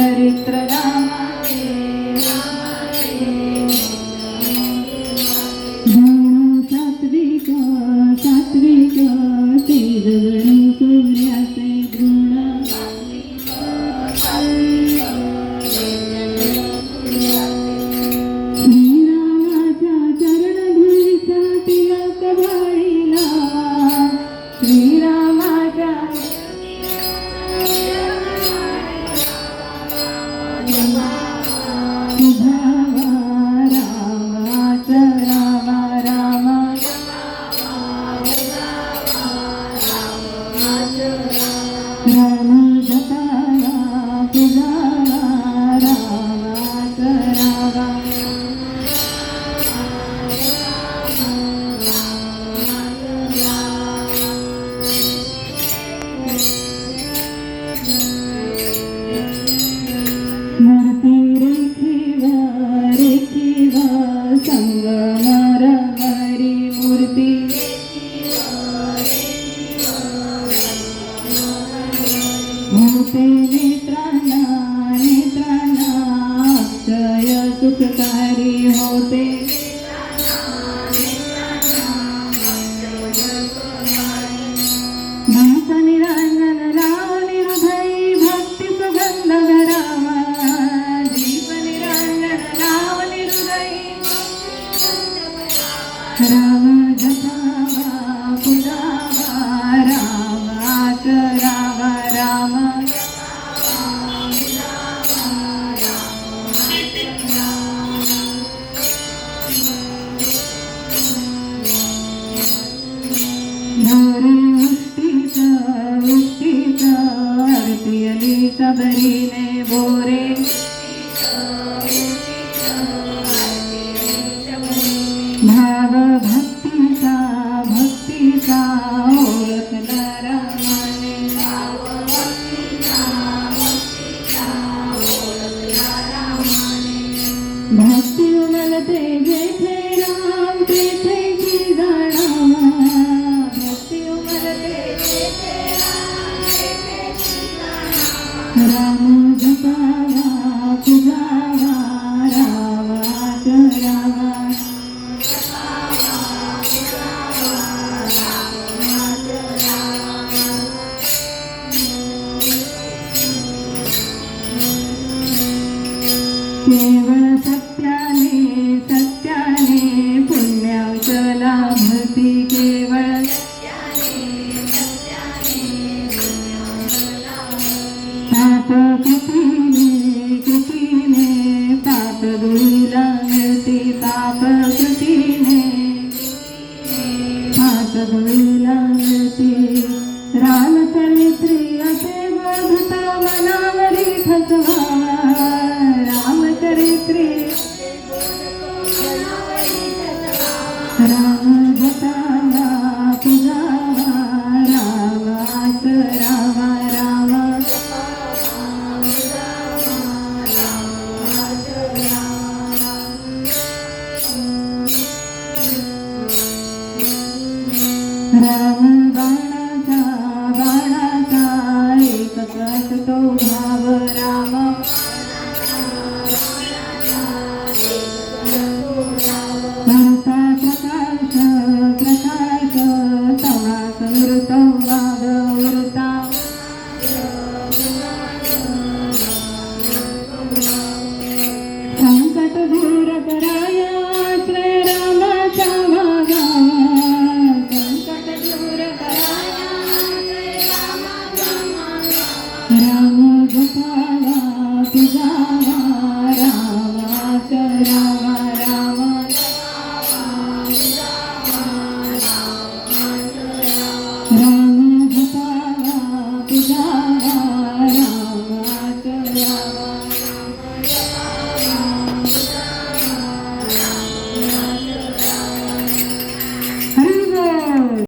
चरित्र रामाचे गुण सात्विक सात्विक तेजगण सूर्याचे गुण श्रीरामाच्या चरणधुळीचा तिलक वाहिला श्रीरामाच्या राम जपावा तुझावा रामाच रावा मूर्ती रेखीवा संगमर हरी मूर्ती होते नेत्रांना नेत्रांना अक्षय सुखकारी होते दीप निरंजन लावणी हृदयी भक्ती सुगंध घरावा दीप निरंजन लावणी हृदयी राम जपावा पुजावा रामाच रावा राम सबरीने बोरे भाव भक्तीचा ओळखणारा माने भक्ती उमलते जेथे राम तेथे की जाणावा भक्ती उमलते जेथे राम जपावा तुझावा रामाच रावा केवळ सत्याने सत्याने पुण्याचला भक्ती केवळ ताप कृतीने ताप दुरीला मिळते ताप कृतीने ताप दुरीला मिळते रामचरित्री असे बोधता मनावरी ठसवा